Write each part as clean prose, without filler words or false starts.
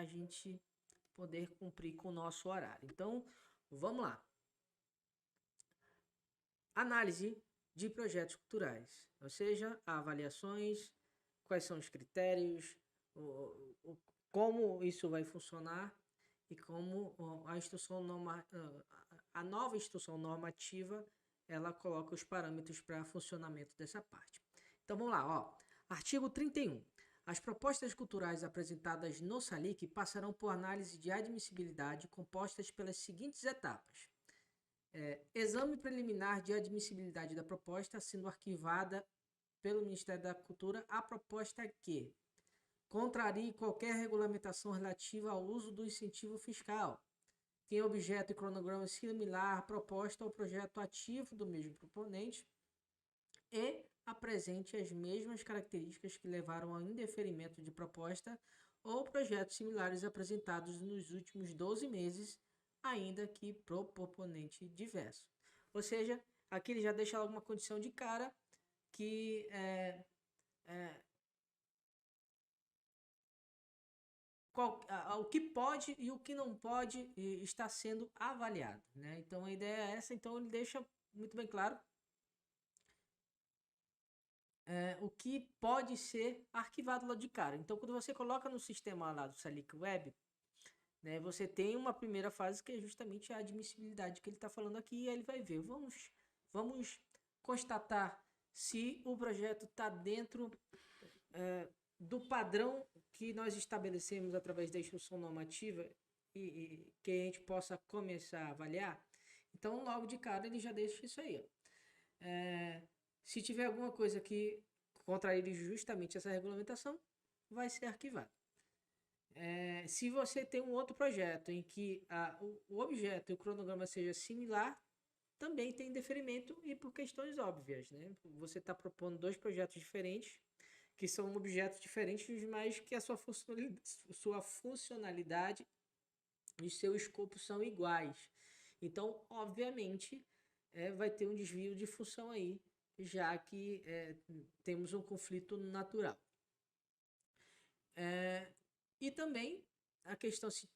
a gente poder cumprir com o nosso horário. Então, vamos lá. Análise de projetos culturais, ou seja, avaliações, quais são os critérios, como isso vai funcionar e como a nova instrução normativa ela coloca os parâmetros para funcionamento dessa parte. Então vamos lá, ó. Artigo 31. As propostas culturais apresentadas no SALIC passarão por análise de admissibilidade compostas pelas seguintes etapas. Exame preliminar de admissibilidade da proposta, sendo arquivada pelo Ministério da Cultura a proposta que contrarie qualquer regulamentação relativa ao uso do incentivo fiscal, tem objeto e cronograma similar à proposta ou projeto ativo do mesmo proponente e apresente as mesmas características que levaram ao indeferimento de proposta ou projetos similares apresentados nos últimos 12 meses, ainda que pro proponente diverso. Ou seja, aqui ele já deixa alguma condição de cara que o que pode e o que não pode está sendo avaliado, né? Então a ideia é essa, então ele deixa muito bem claro o que pode ser arquivado lá de cara. Então quando você coloca no sistema lá do Salic Web, né, você tem uma primeira fase que é justamente a admissibilidade que ele está falando aqui, e aí ele vai ver, vamos constatar se o projeto está dentro do padrão que nós estabelecemos através da instrução normativa e que a gente possa começar a avaliar. Então, logo de cara, ele já deixa isso aí. Se tiver alguma coisa que contraria justamente essa regulamentação, vai ser arquivado. Se você tem um outro projeto em que o objeto e o cronograma seja similar, também tem deferimento e por questões óbvias, né? Você está propondo dois projetos diferentes, que são objetos diferentes, mas que a sua funcionalidade e seu escopo são iguais. Então, obviamente, vai ter um desvio de função aí, já que temos um conflito natural. E também a questão se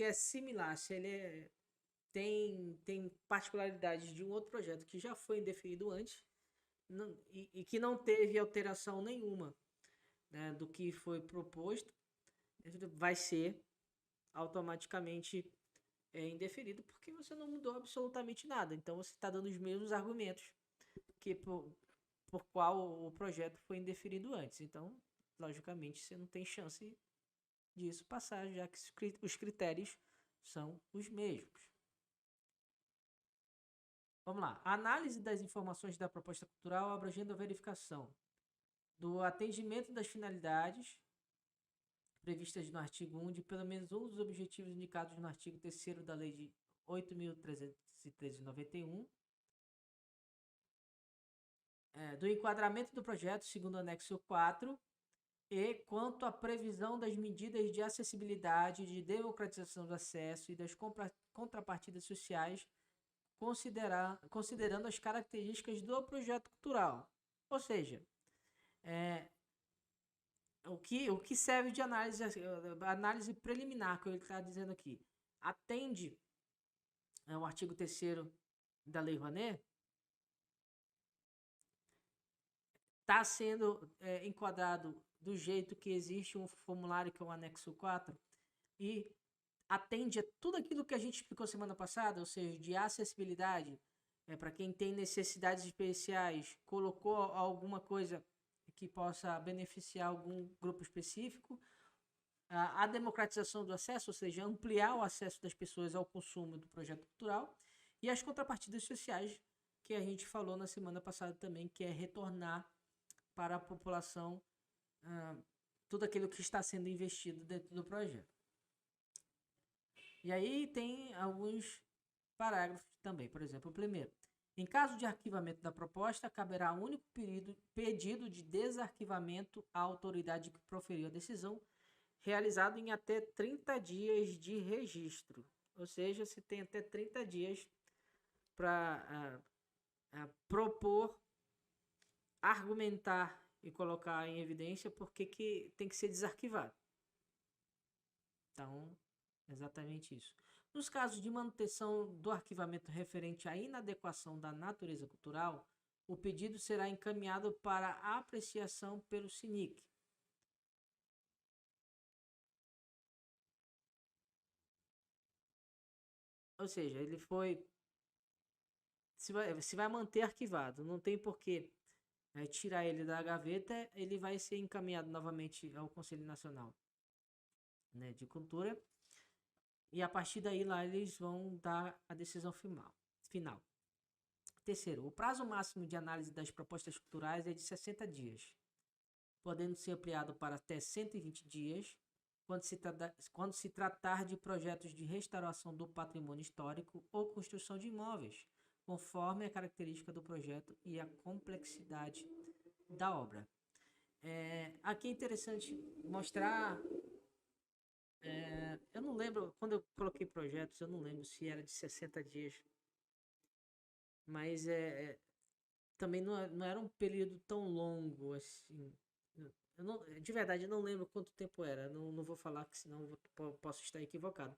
é similar, se ele tem particularidades de um outro projeto que já foi indefinido antes e que não teve alteração nenhuma, né, do que foi proposto, vai ser automaticamente indeferido porque você não mudou absolutamente nada. Então você está dando os mesmos argumentos que por qual o projeto foi indeferido antes. Então, logicamente, você não tem chance disso passar, já que os critérios são os mesmos. Vamos lá. Análise das informações da proposta cultural abrangendo a verificação do atendimento das finalidades previstas no artigo 1 de pelo menos um dos objetivos indicados no artigo 3º da Lei de 8.313/91, do enquadramento do projeto segundo o anexo 4 e quanto à previsão das medidas de acessibilidade, de democratização do acesso e das contrapartidas sociais, considerando as características do projeto cultural. Ou seja, o que serve de análise preliminar, que ele está dizendo aqui, atende ao artigo 3º da Lei Rouanet, está sendo enquadrado do jeito que existe um formulário que é o anexo 4 e atende a tudo aquilo que a gente explicou semana passada, ou seja, de acessibilidade, para quem tem necessidades especiais, colocou alguma coisa que possa beneficiar algum grupo específico, a democratização do acesso, ou seja, ampliar o acesso das pessoas ao consumo do projeto cultural, e as contrapartidas sociais, que a gente falou na semana passada também, que é retornar para a população tudo aquilo que está sendo investido dentro do projeto. E aí tem alguns parágrafos também. Por exemplo, o primeiro. Em caso de arquivamento da proposta, caberá um único pedido de desarquivamento à autoridade que proferiu a decisão, realizado em até 30 dias de registro. Ou seja, se tem até 30 dias para propor, argumentar e colocar em evidência porque que tem que ser desarquivado. Então, exatamente isso. Nos casos de manutenção do arquivamento referente à inadequação da natureza cultural, o pedido será encaminhado para apreciação pelo SINIC. Ou seja, ele foi. Se vai manter arquivado, não tem porquê tirar ele da gaveta, ele vai ser encaminhado novamente ao Conselho Nacional, né, de Cultura. E a partir daí lá eles vão dar a decisão final. Terceiro, o prazo máximo de análise das propostas culturais é de 60 dias, podendo ser ampliado para até 120 dias, quando se tratar de projetos de restauração do patrimônio histórico ou construção de imóveis, conforme a característica do projeto e a complexidade da obra. Aqui é interessante mostrar. Eu não lembro, quando eu coloquei projetos, eu não lembro se era de 60 dias, mas também não era um período tão longo assim. De verdade, eu não lembro quanto tempo era. Não vou falar, que senão posso estar equivocado.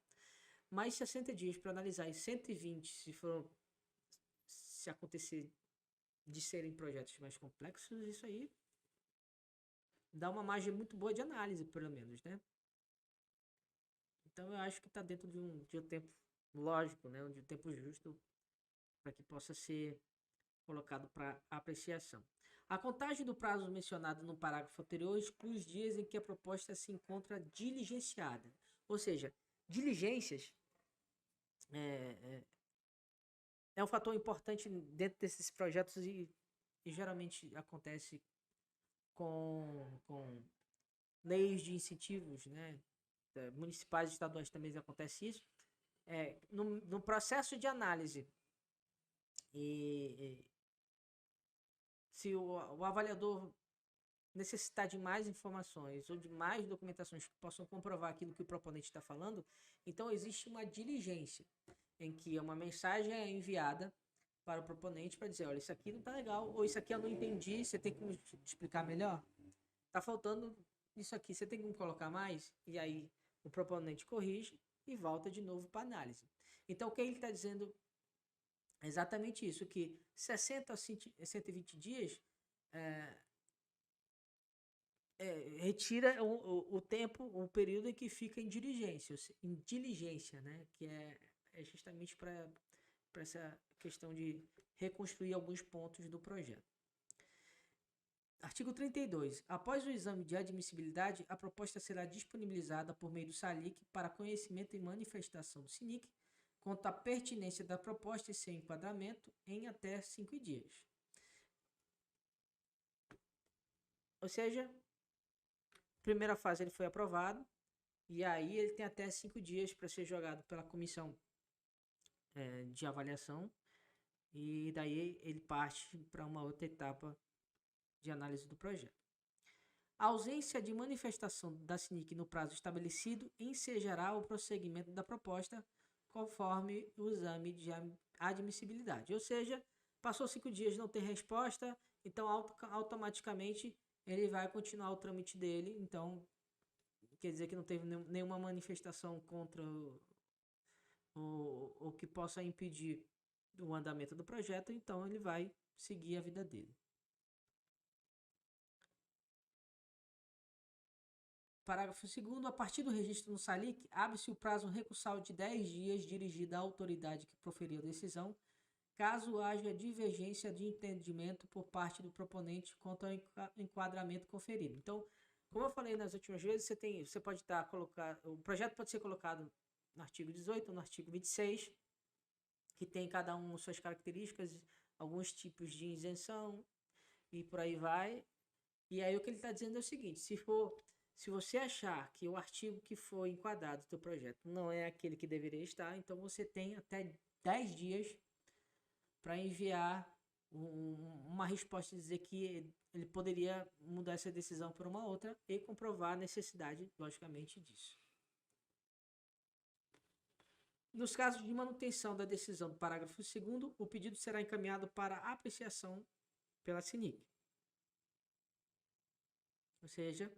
Mas 60 dias para analisar e 120 se acontecer de serem projetos mais complexos, isso aí dá uma margem muito boa de análise, pelo menos, né? Então eu acho que está dentro de um tempo lógico, né? De um tempo justo para que possa ser colocado para apreciação. A contagem do prazo mencionado no parágrafo anterior exclui os dias em que a proposta se encontra diligenciada. Ou seja, diligências é um fator importante dentro desses projetos e geralmente acontece com leis de incentivos, né? Municipais e estaduais também acontece isso. No processo de análise e se o avaliador necessitar de mais informações ou de mais documentações que possam comprovar aquilo que o proponente está falando, então existe uma diligência em que uma mensagem é enviada para o proponente para dizer, olha, isso aqui não está legal, ou isso aqui eu não entendi, você tem que me explicar melhor. Está faltando isso aqui, você tem que me colocar mais? E aí o proponente corrige e volta de novo para análise. Então o que ele está dizendo é exatamente isso, que 60 a 120 dias retira o tempo, o período em que fica em diligência, né? Que é justamente para essa questão de reconstruir alguns pontos do projeto. Artigo 32. Após o exame de admissibilidade, a proposta será disponibilizada por meio do SALIC para conhecimento e manifestação do SINIC quanto à pertinência da proposta e seu enquadramento em até 5 dias. Ou seja, primeira fase ele foi aprovado, e aí ele tem até 5 dias para ser jogado pela comissão de avaliação, e daí ele parte para uma outra etapa de análise do projeto. A ausência de manifestação da SINIC no prazo estabelecido ensejará o prosseguimento da proposta conforme o exame de admissibilidade. Ou seja, passou 5 dias e não tem resposta, então automaticamente ele vai continuar o trâmite dele. Então, quer dizer que não teve nenhuma manifestação contra o que possa impedir o andamento do projeto, então ele vai seguir a vida dele. Parágrafo 2º. A partir do registro no SALIC, abre-se o prazo recursal de 10 dias dirigido à autoridade que proferiu a decisão, caso haja divergência de entendimento por parte do proponente quanto ao enquadramento conferido. Então, como eu falei nas últimas vezes, você pode o projeto pode ser colocado no artigo 18 ou no artigo 26, que tem cada um suas características, alguns tipos de isenção e por aí vai. E aí o que ele está dizendo é o seguinte: se você achar que o artigo que foi enquadrado no seu projeto não é aquele que deveria estar, então você tem até 10 dias para enviar uma resposta e dizer que ele poderia mudar essa decisão por uma outra e comprovar a necessidade, logicamente, disso. Nos casos de manutenção da decisão do parágrafo 2º, o pedido será encaminhado para apreciação pela SINIC. Ou seja,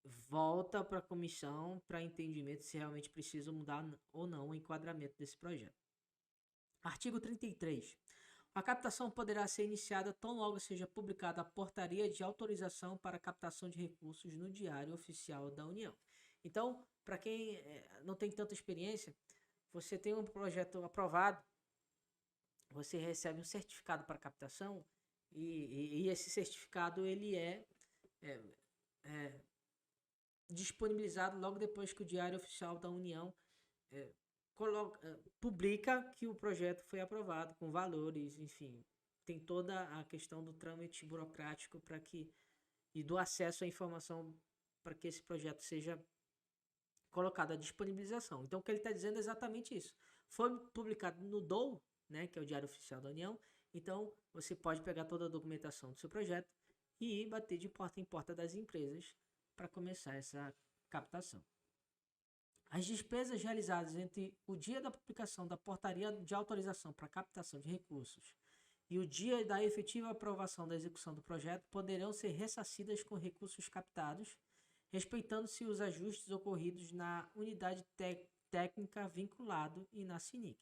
volta para a comissão para entendimento se realmente precisa mudar ou não o enquadramento desse projeto. Artigo 33. A captação poderá ser iniciada tão logo seja publicada a portaria de autorização para captação de recursos no Diário Oficial da União. Então, para quem não tem tanta experiência, você tem um projeto aprovado, você recebe um certificado para captação e esse certificado ele é disponibilizado logo depois que o Diário Oficial da União publica que o projeto foi aprovado com valores, enfim, tem toda a questão do trâmite burocrático para que e do acesso à informação para que esse projeto seja colocado à disponibilização. Então, o que ele está dizendo é exatamente isso. Foi publicado no DOU, né, que é o Diário Oficial da União, então você pode pegar toda a documentação do seu projeto e ir bater de porta em porta das empresas para começar essa captação. As despesas realizadas entre o dia da publicação da portaria de autorização para captação de recursos e o dia da efetiva aprovação da execução do projeto poderão ser ressarcidas com recursos captados, respeitando-se os ajustes ocorridos na unidade técnica vinculado e na SINIC.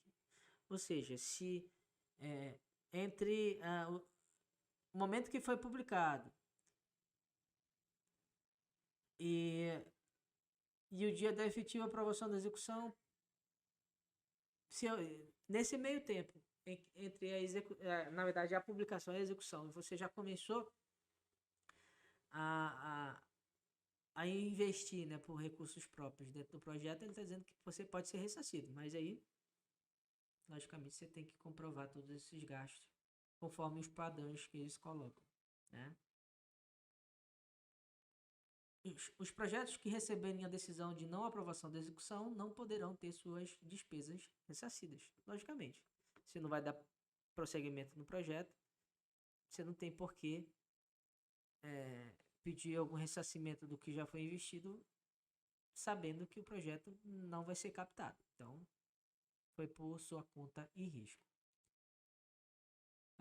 Ou seja, se entre o momento que foi publicado e o dia da efetiva aprovação da execução, nesse meio tempo, entre na verdade, a publicação e a execução, você já começou a investir, né, por recursos próprios dentro do projeto, ele está dizendo que você pode ser ressarcido, mas aí, logicamente, você tem que comprovar todos esses gastos, conforme os padrões que eles colocam, né? Os projetos que receberem a decisão de não aprovação da execução não poderão ter suas despesas ressarcidas, logicamente. Você não vai dar prosseguimento no projeto, você não tem por que pedir algum ressarcimento do que já foi investido, sabendo que o projeto não vai ser captado. Então, foi por sua conta e risco.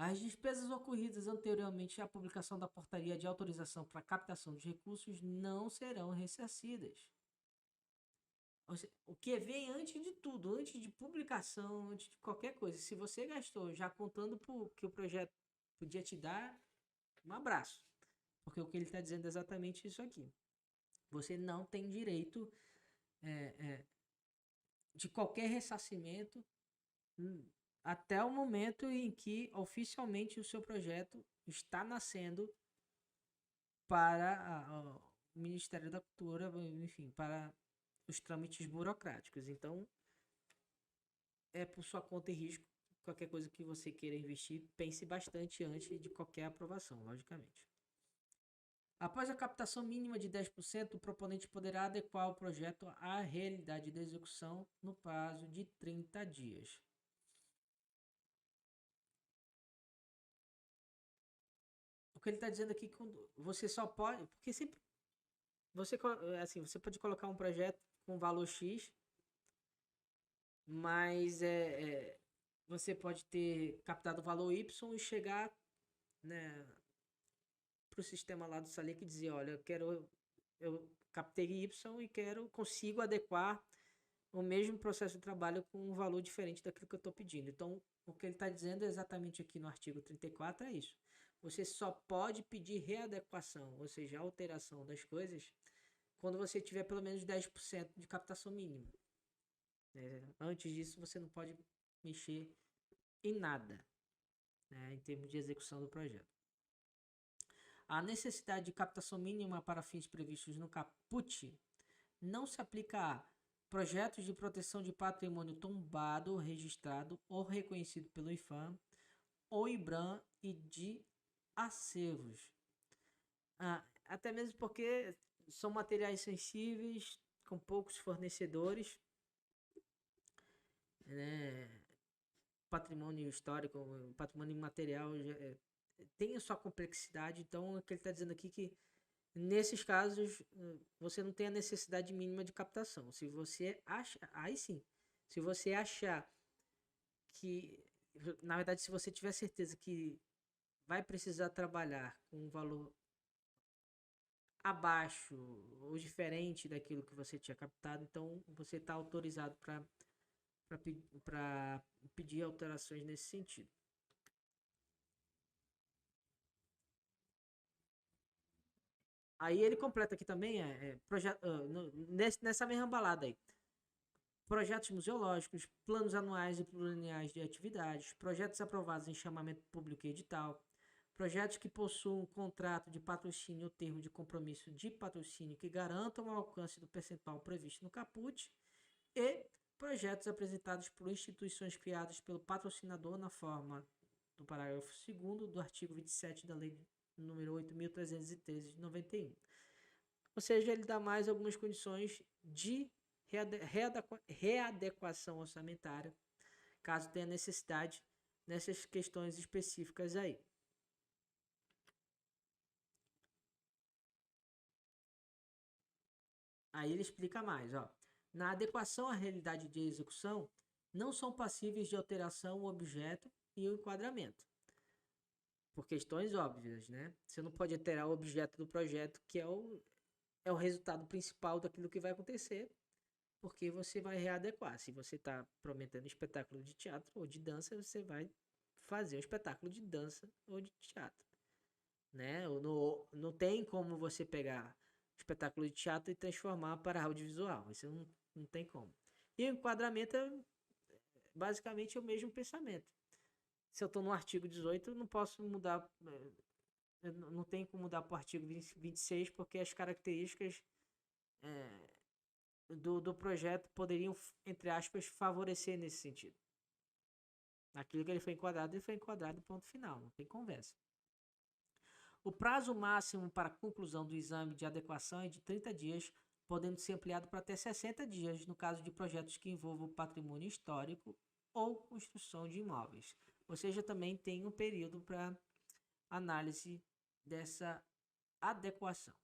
As despesas ocorridas anteriormente à publicação da portaria de autorização para captação de recursos não serão ressarcidas. O que vem antes de tudo, antes de publicação, antes de qualquer coisa. Se você gastou já contando que o projeto podia te dar, um abraço. Porque o que ele está dizendo é exatamente isso aqui. Você não tem direito de qualquer ressarcimento até o momento em que oficialmente o seu projeto está nascendo para o Ministério da Cultura, enfim, para os trâmites burocráticos. Então, é por sua conta e risco. Qualquer coisa que você queira investir, pense bastante antes de qualquer aprovação, logicamente. Após a captação mínima de 10%, o proponente poderá adequar o projeto à realidade da execução no prazo de 30 dias. O que ele está dizendo aqui, você só pode, porque sempre você pode colocar um projeto com valor X, mas você pode ter captado o valor Y e chegar, né, para o sistema lá do Salic e dizer, olha, eu captei Y e consigo adequar o mesmo processo de trabalho com um valor diferente daquilo que eu estou pedindo. Então, o que ele está dizendo exatamente aqui no artigo 34 é isso. Você só pode pedir readequação, ou seja, alteração das coisas, quando você tiver pelo menos 10% de captação mínima. Antes disso, você não pode mexer em nada, né, em termos de execução do projeto. A necessidade de captação mínima para fins previstos no caput não se aplica a projetos de proteção de patrimônio tombado, registrado ou reconhecido pelo IFAM ou IBRAM e de acervos. Até mesmo porque são materiais sensíveis, com poucos fornecedores, né? Patrimônio histórico, patrimônio imaterial tem a sua complexidade. Então, o que ele está dizendo aqui que nesses casos você não tem a necessidade mínima de captação. Se você acha, aí sim, se você achar que, na verdade, se você tiver certeza que vai precisar trabalhar com um valor abaixo ou diferente daquilo que você tinha captado, então você está autorizado para pedir alterações nesse sentido. Aí ele completa aqui também, nessa mesma balada aí. Projetos museológicos, planos anuais e plurianuais de atividades, projetos aprovados em chamamento público e edital, projetos que possuam um contrato de patrocínio ou termo de compromisso de patrocínio que garantam o alcance do percentual previsto no caput e projetos apresentados por instituições criadas pelo patrocinador na forma do parágrafo 2º do artigo 27 da Lei número 8.313 de 91. Ou seja, ele dá mais algumas condições de readequação orçamentária, caso tenha necessidade nessas questões específicas aí. Aí ele explica mais, ó. Na adequação à realidade de execução, não são passíveis de alteração o objeto e o enquadramento. Por questões óbvias, né? Você não pode alterar o objeto do projeto, que é o resultado principal daquilo que vai acontecer, porque você vai readequar. Se você está prometendo espetáculo de teatro ou de dança, você vai fazer um espetáculo de dança ou de teatro, né? Não tem como você pegar espetáculo de teatro e transformar para audiovisual. Isso não tem como. E o enquadramento é basicamente o mesmo pensamento. Se eu estou no artigo 18, eu não posso mudar, não tem como mudar para o artigo 26, porque as características do projeto poderiam, entre aspas, favorecer nesse sentido. Aquilo que ele foi enquadrado, ponto final, não tem conversa. O prazo máximo para a conclusão do exame de adequação é de 30 dias, podendo ser ampliado para até 60 dias no caso de projetos que envolvam patrimônio histórico ou construção de imóveis. Ou seja, também tem um período para análise dessa adequação.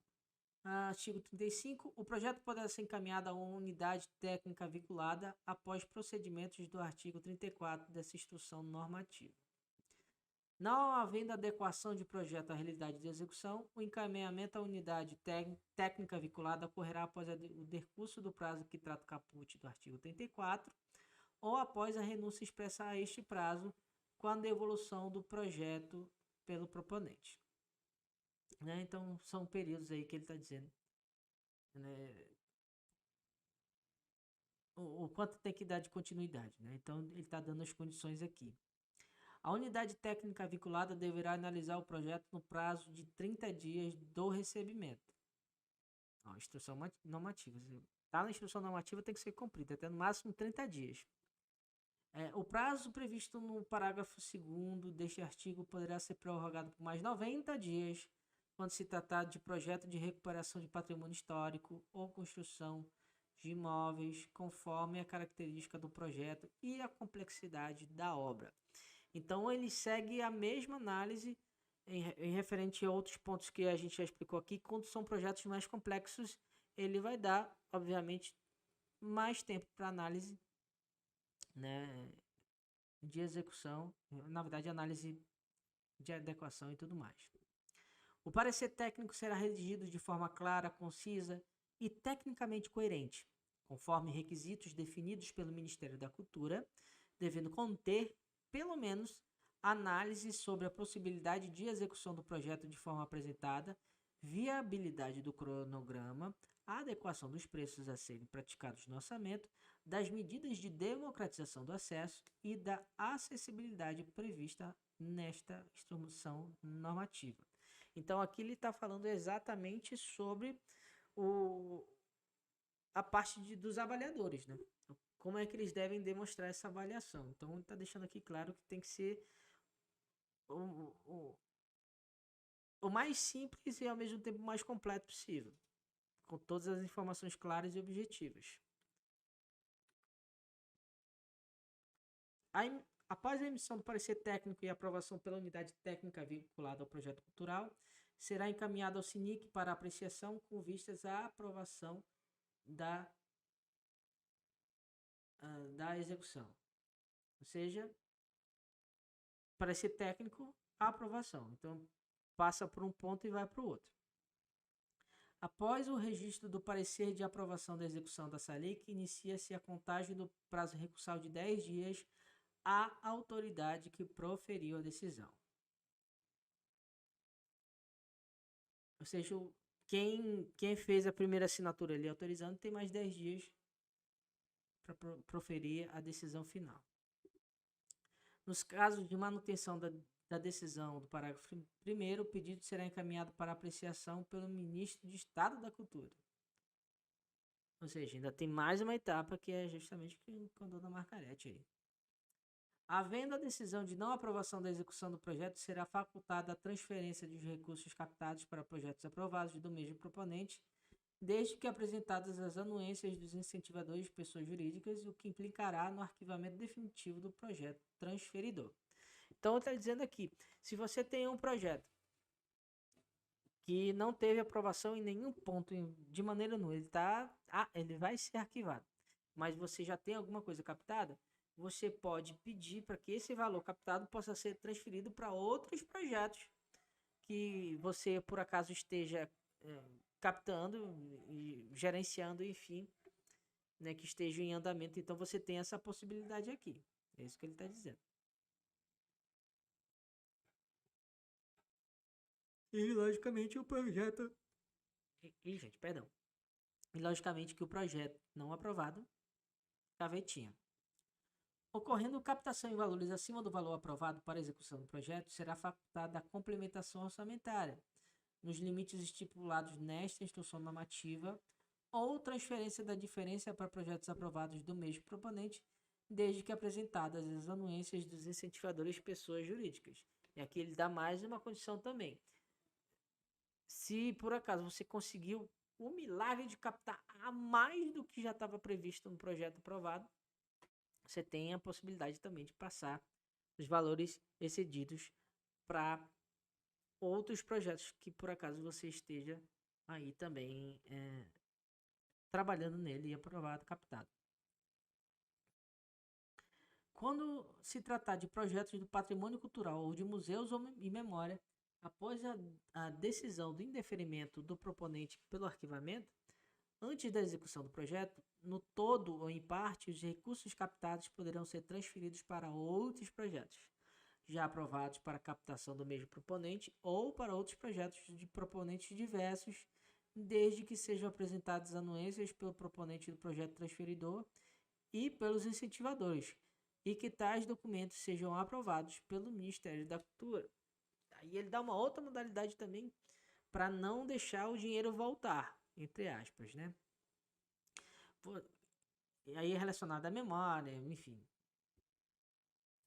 Artigo 35. O projeto poderá ser encaminhado a uma unidade técnica vinculada após procedimentos do artigo 34 dessa instrução normativa. Não havendo adequação de projeto à realidade de execução, o encaminhamento à unidade técnica vinculada ocorrerá após o decurso do prazo que trata o caput do artigo 34 ou após a renúncia expressa a este prazo com a devolução do projeto pelo proponente. Né? Então, são períodos aí que ele está dizendo, né, o quanto tem que dar de continuidade. Né? Então, ele está dando as condições aqui. A unidade técnica vinculada deverá analisar o projeto no prazo de 30 dias do recebimento. Instrução normativa. Está na instrução normativa, tem que ser cumprida, até no máximo 30 dias. O prazo previsto no parágrafo 2º deste artigo poderá ser prorrogado por mais 90 dias, quando se tratar de projeto de recuperação de patrimônio histórico ou construção de imóveis, conforme a característica do projeto e a complexidade da obra. Então, ele segue a mesma análise em referente a outros pontos que a gente já explicou aqui. Quando são projetos mais complexos, ele vai dar, obviamente, mais tempo para análise, né, de execução, na verdade, análise de adequação e tudo mais. O parecer técnico será redigido de forma clara, concisa e tecnicamente coerente, conforme requisitos definidos pelo Ministério da Cultura, devendo conter, pelo menos, análise sobre a possibilidade de execução do projeto de forma apresentada, viabilidade do cronograma, a adequação dos preços a serem praticados no orçamento, das medidas de democratização do acesso e da acessibilidade prevista nesta instrução normativa. Então, aqui ele está falando exatamente sobre a parte dos avaliadores, né? Como é que eles devem demonstrar essa avaliação. Então, ele está deixando aqui claro que tem que ser o mais simples e, ao mesmo tempo, mais completo possível, com todas as informações claras e objetivas. Após a emissão do parecer técnico e aprovação pela unidade técnica vinculada ao projeto cultural, será encaminhado ao SINIC para apreciação com vistas à aprovação da execução. Ou seja, parecer técnico, a aprovação. Então, passa por um ponto e vai para o outro. Após o registro do parecer de aprovação da execução da SALIC, inicia-se a contagem do prazo recursal de 10 dias à autoridade que proferiu a decisão. Ou seja, quem fez a primeira assinatura ali autorizando tem mais 10 dias para proferir a decisão final. Nos casos de manutenção da decisão do parágrafo 1º, o pedido será encaminhado para apreciação pelo Ministro de Estado da Cultura. Ou seja, ainda tem mais uma etapa que é justamente com a dona Margarete aí. Havendo a decisão de não aprovação da execução do projeto, será facultada a transferência dos recursos captados para projetos aprovados do mesmo proponente, desde que apresentadas as anuências dos incentivadores de pessoas jurídicas, o que implicará no arquivamento definitivo do projeto transferidor. Então, está dizendo aqui, se você tem um projeto que não teve aprovação em nenhum ponto, de maneira nenhuma, ele vai ser arquivado, mas você já tem alguma coisa captada, você pode pedir para que esse valor captado possa ser transferido para outros projetos que você, por acaso, esteja captando e gerenciando, enfim, né, que estejam em andamento. Então, você tem essa possibilidade aqui. É isso que ele está dizendo. E, logicamente, o projeto... gente, perdão. E, logicamente, que o projeto não aprovado, gavetinha. Ocorrendo captação em valores acima do valor aprovado para a execução do projeto, será facultada a complementação orçamentária, nos limites estipulados nesta instrução normativa, ou transferência da diferença para projetos aprovados do mesmo proponente, desde que apresentadas as anuências dos incentivadores pessoas jurídicas. E aqui ele dá mais uma condição também. Se por acaso você conseguiu o milagre de captar a mais do que já estava previsto no projeto aprovado, você tem a possibilidade também de passar os valores excedidos para outros projetos que por acaso você esteja aí também trabalhando nele e aprovado, captado. Quando se tratar de projetos do patrimônio cultural ou de museus e memória, após a decisão do indeferimento do proponente pelo arquivamento, antes da execução do projeto, no todo ou em parte, os recursos captados poderão ser transferidos para outros projetos, já aprovados para captação do mesmo proponente ou para outros projetos de proponentes diversos, desde que sejam apresentadas anuências pelo proponente do projeto transferidor e pelos incentivadores, e que tais documentos sejam aprovados pelo Ministério da Cultura. Aí ele dá uma outra modalidade também para não deixar o dinheiro voltar, entre aspas, né? E aí é relacionado à memória, enfim,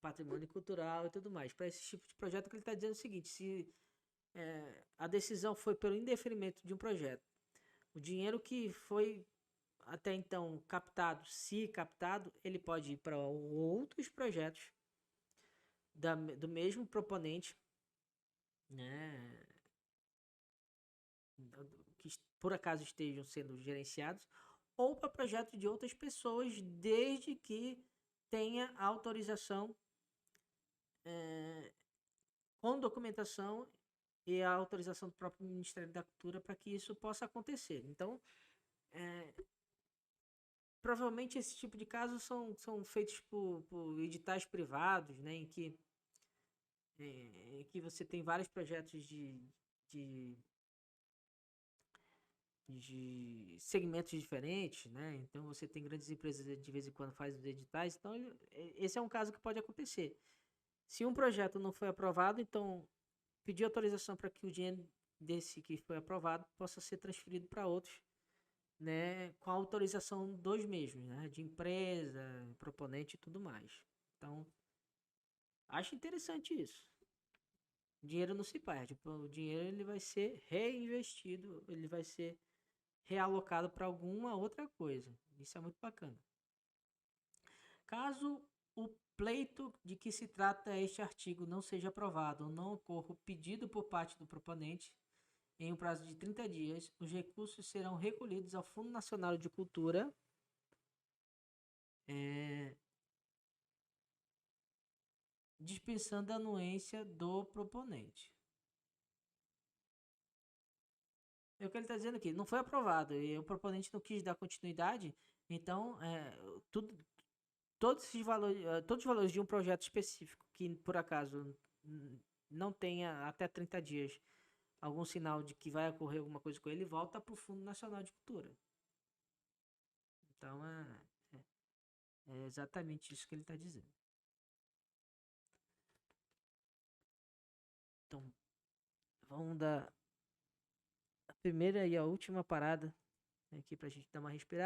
patrimônio cultural e tudo mais. Para esse tipo de projeto que ele está dizendo o seguinte, se a decisão foi pelo indeferimento de um projeto, o dinheiro que foi até então captado, se captado, ele pode ir para outros projetos do mesmo proponente, né, que por acaso estejam sendo gerenciados, ou para projetos de outras pessoas, desde que tenha autorização com documentação e a autorização do próprio Ministério da Cultura para que isso possa acontecer. Então, provavelmente esse tipo de casos são feitos por editais privados, né, em que você tem vários projetos de segmentos diferentes, né? Então você tem grandes empresas de vez em quando fazem os editais. Então esse é um caso que pode acontecer. Se um projeto não foi aprovado, então pedir autorização para que o dinheiro desse que foi aprovado possa ser transferido para outros, né? Com a autorização dos mesmos, né? De empresa, proponente e tudo mais. Então acho interessante isso. O dinheiro não se perde. O dinheiro ele vai ser reinvestido, ele vai ser realocado para alguma outra coisa. Isso é muito bacana. Caso o pleito de que se trata este artigo não seja aprovado ou não ocorra o pedido por parte do proponente, em um prazo de 30 dias, os recursos serão recolhidos ao Fundo Nacional de Cultura, dispensando a anuência do proponente. É o que ele está dizendo aqui. Não foi aprovado e o proponente não quis dar continuidade. Então, tudo, todos os valores de um projeto específico que por acaso não tenha até 30 dias algum sinal de que vai ocorrer alguma coisa com ele, volta para o Fundo Nacional de Cultura. Então, é exatamente isso que ele está dizendo. Então, vamos dar a primeira e a última parada aqui para a gente dar uma respirada.